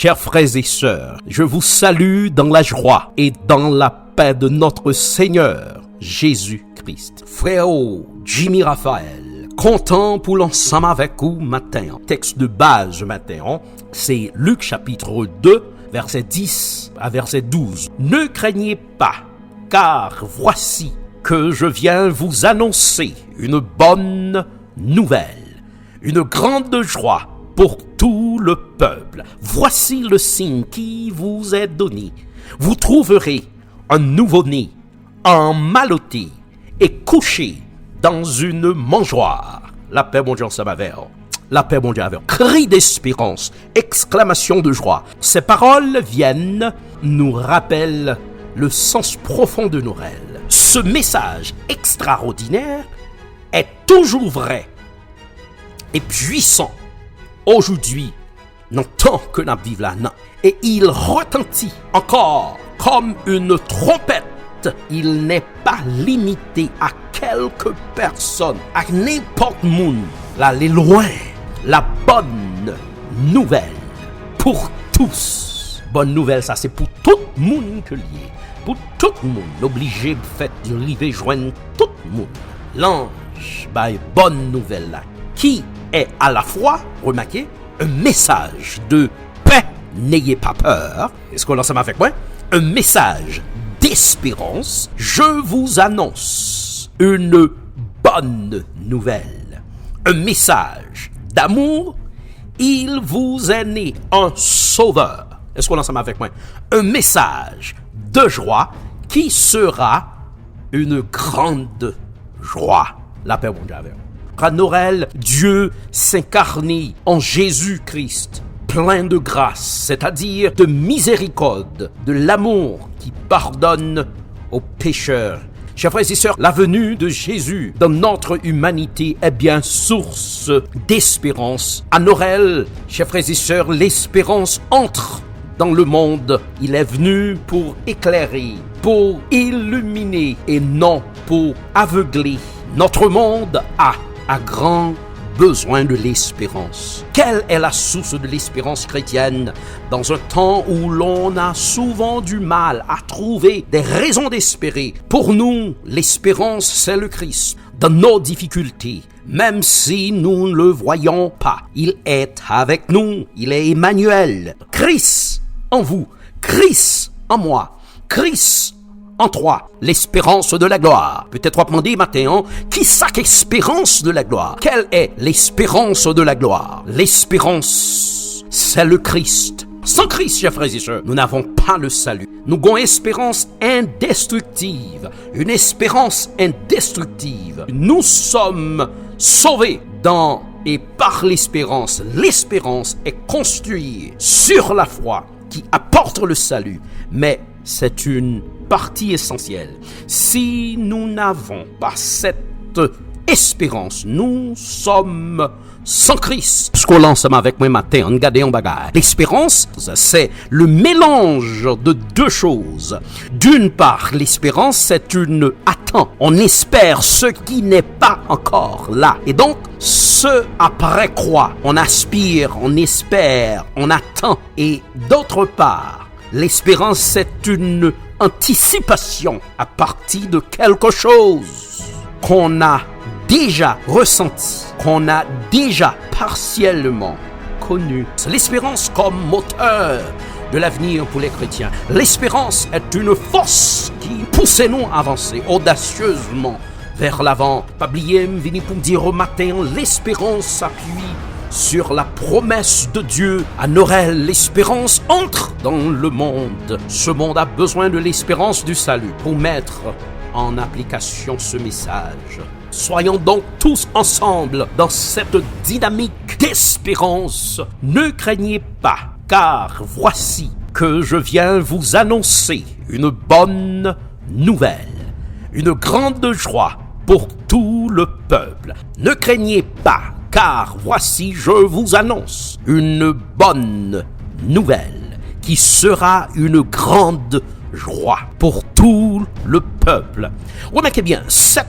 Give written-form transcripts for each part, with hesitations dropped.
Chers frères et sœurs, je vous salue dans la joie et dans la paix de notre Seigneur Jésus-Christ. Frère Jimmy Raphaël, content pour l'ensemble avec vous matin. Texte de base matin, c'est Luc chapitre 2, verset 10 à verset 12. Ne craignez pas, car voici que je viens vous annoncer une bonne nouvelle, une grande joie pour tout le peuple. Voici le signe qui vous est donné. Vous trouverez un nouveau-né emmalotté et couché dans une mangeoire. La paix, mon Dieu, ça va vers. La paix, mon Dieu, avec. Cri d'espérance, exclamation de joie. Ces paroles viennent, nous rappellent le sens profond de Noël. Ce message extraordinaire est toujours vrai et puissant aujourd'hui, dans le temps que nous vivons là, et il retentit encore comme une trompette. Il n'est pas limité à quelques personnes, à n'importe qui. Là, les loin, la bonne nouvelle pour tous. Bonne nouvelle, ça c'est pour tout le monde que lié. Pour tout le monde, obligé de faire arriver joindre tout le monde. L'ange, bonne nouvelle là, qui est à la fois, remarquez, un message de paix, n'ayez pas peur. Est-ce qu'on l'ensemble avec moi? Un message d'espérance. Je vous annonce une bonne nouvelle. Un message d'amour. Il vous est né un sauveur. Est-ce qu'on l'ensemble avec moi? Un message de joie qui sera une grande joie. La paix, mon Dieu, avec. À Noël, Dieu s'incarne en Jésus-Christ, plein de grâce, c'est-à-dire de miséricorde, de l'amour qui pardonne aux pécheurs. Chers frères et sœurs, la venue de Jésus dans notre humanité est bien source d'espérance. À Noël, chers frères et sœurs, l'espérance entre dans le monde. Il est venu pour éclairer, pour illuminer et non pour aveugler. Notre monde a grand besoin de l'espérance. Quelle est la source de l'espérance chrétienne dans un temps où l'on a souvent du mal à trouver des raisons d'espérer? Pour nous, l'espérance, c'est le Christ. Dans nos difficultés, même si nous ne le voyons pas, il est avec nous. Il est Emmanuel. Christ en vous, Christ en moi, Christ en toi, l'espérance de la gloire. Peut-être on va demander maintenant, qui sac espérance de la gloire? Quelle est l'espérance de la gloire? L'espérance, c'est le Christ. Sans Christ, chers frères et sœurs, nous n'avons pas le salut. Nous avons une espérance indestructible. Une espérance indestructible. Nous sommes sauvés dans et par l'espérance. L'espérance est construite sur la foi qui apporte le salut. Mais c'est une partie essentielle. Si nous n'avons pas cette espérance, nous sommes sans Christ. Ce qu'on lance avec moi matin, on regarde en bagaille. L'espérance, c'est le mélange de deux choses. D'une part, l'espérance, c'est une attente. On espère ce qui n'est pas encore là. Et donc, ce après quoi on aspire, on espère, on attend. Et d'autre part, l'espérance, c'est une anticipation à partir de quelque chose qu'on a déjà ressenti, qu'on a déjà partiellement connu. C'est l'espérance comme moteur de l'avenir pour les chrétiens. L'espérance est une force qui pousse nous à avancer audacieusement vers l'avant. Pas oublier, venez pour me dire au matin, l'espérance s'appuie sur la promesse de Dieu. À Noël, l'espérance entre dans le monde. Ce monde a besoin de l'espérance du salut pour mettre en application ce message. Soyons donc tous ensemble dans cette dynamique d'espérance. Ne craignez pas, car voici que je viens vous annoncer une bonne nouvelle, une grande joie pour tout le peuple. Ne craignez pas, car voici je vous annonce une bonne nouvelle qui sera une grande joie pour tout le peuple. Remarquez bien, cette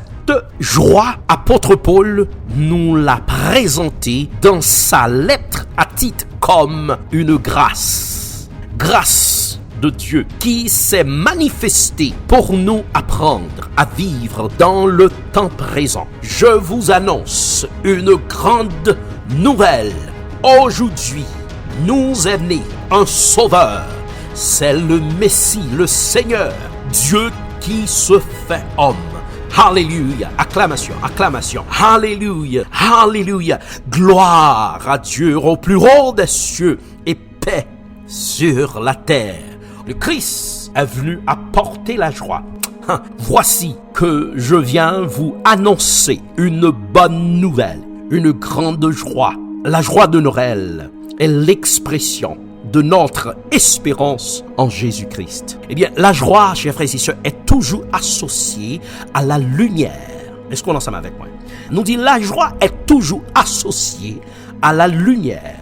joie, apôtre Paul nous l'a présentée dans sa lettre à Tite comme une grâce. grâce de Dieu qui s'est manifestée pour nous apprendre à vivre dans le temps présent. Je vous annonce une grande nouvelle. Aujourd'hui, nous est né un sauveur. C'est le Messie, le Seigneur, Dieu qui se fait homme. Alléluia, acclamation, acclamation, alléluia, alléluia, gloire à Dieu au plus haut des cieux et paix sur la terre. Le Christ est venu apporter la joie. Voici que je viens vous annoncer une bonne nouvelle, une grande joie. La joie de Noël est l'expression de notre espérance en Jésus-Christ. Eh bien, la joie, chers frères et sœurs, est toujours associée à la lumière. Est-ce qu'on est ensemble avec moi? Nous dit la joie est toujours associée à la lumière.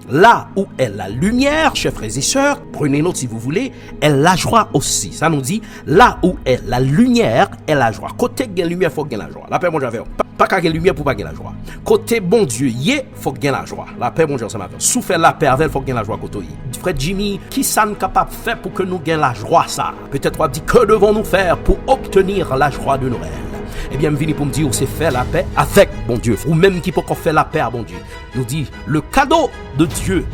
Là où est la lumière, chers frères et sœurs, prenez note si vous voulez, est la joie aussi. Ça nous dit, là où est la lumière, est la joie. Côté de la lumière, il faut gagner la joie. La paix, mon Dieu, pas qu'à la lumière pour pas gagner la joie. Côté bon Dieu, il faut gagner la joie. La paix, mon Dieu, ça m'a fait. Souffle la paix avec, il faut gagner la joie côté. Frère Jimmy, qui ça nous capable de faire pour que nous gagnions la joie, ça? Peut-être on dit, que devons-nous faire pour obtenir la joie de Noël? Eh bien, je viens pour me dire, c'est faire la paix avec bon Dieu. Ou même qui peut faire la paix à bon Dieu. Nous dit, le cadeau de Dieu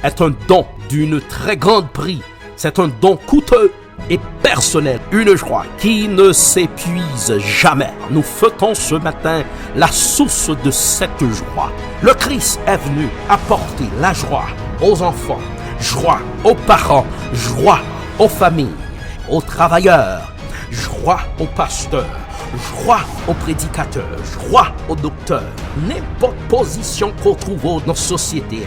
est un don d'une très grande prix. C'est un don coûteux et personnel. Une joie qui ne s'épuise jamais. Nous fêtons ce matin la source de cette joie. Le Christ est venu apporter la joie aux enfants, joie aux parents, joie aux familles, aux travailleurs, joie aux pasteurs, joie aux prédicateurs, joie aux docteurs. N'importe position qu'on trouve dans notre société,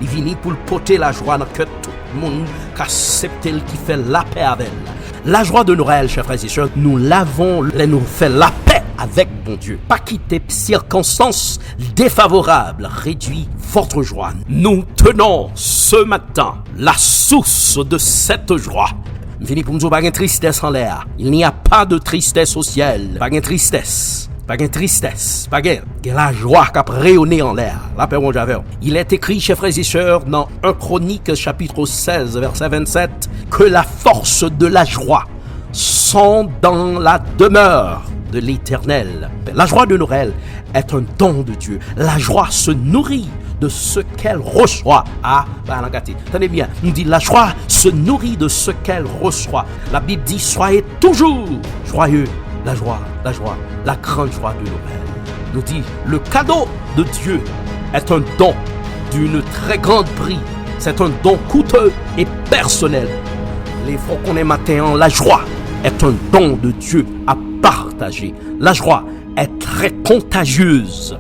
il vient pour porter la joie dans que tout le monde qui accepte, qui fait la paix avec elle. La joie de Noël, chers frères et sœurs, nous l'avons, nous fait la paix avec bon Dieu. Pas quitter circonstances défavorables, réduit votre joie. Nous tenons ce matin la source de cette joie. Vini pour nous dire, pas de tristesse en l'air. Il n'y a pas de tristesse au ciel. Pas de tristesse. Pas de tristesse. Pas de la joie qui a rayonné en l'air. La paix, mon Dieu. Il est écrit, chers frères et sœurs, dans 1 Chronique, chapitre 16, verset 27, que la force de la joie sont dans la demeure de l'Éternel. La joie de Noël est un don de Dieu. La joie se nourrit de ce qu'elle reçoit. Tenez bien, nous dit la joie se nourrit de ce qu'elle reçoit. La Bible dit soyez toujours joyeux. La joie, la grande joie de Noël. Nous dit le cadeau de Dieu est un don d'une très grande prix. C'est un don coûteux et personnel. Les fois qu'on est matin, la joie est un don de Dieu à partager. La joie est très contagieuse.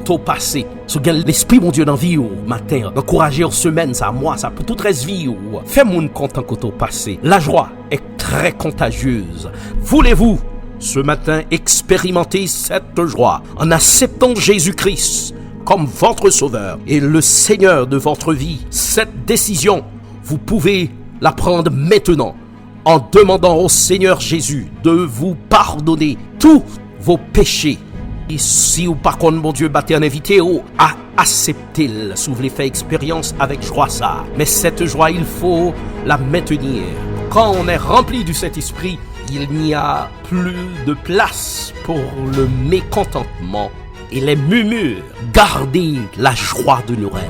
Au passé, ce que l'esprit mon Dieu dans vie au matin, d'encourager aux semaines, ça moi, ça peut tout reste vie ou fait mon content au passé. La joie est très contagieuse. Voulez-vous ce matin expérimenter cette joie en acceptant Jésus-Christ comme votre sauveur et le Seigneur de votre vie? Cette décision, vous pouvez la prendre maintenant en demandant au Seigneur Jésus de vous pardonner tous vos péchés. Et si ou par contre, mon Dieu, battez un invité à accepter, si vous voulez faire expérience avec joie ça. Mais cette joie, il faut la maintenir. Quand on est rempli du Saint-Esprit, il n'y a plus de place pour le mécontentement et les murmures. Gardez la joie de Noël.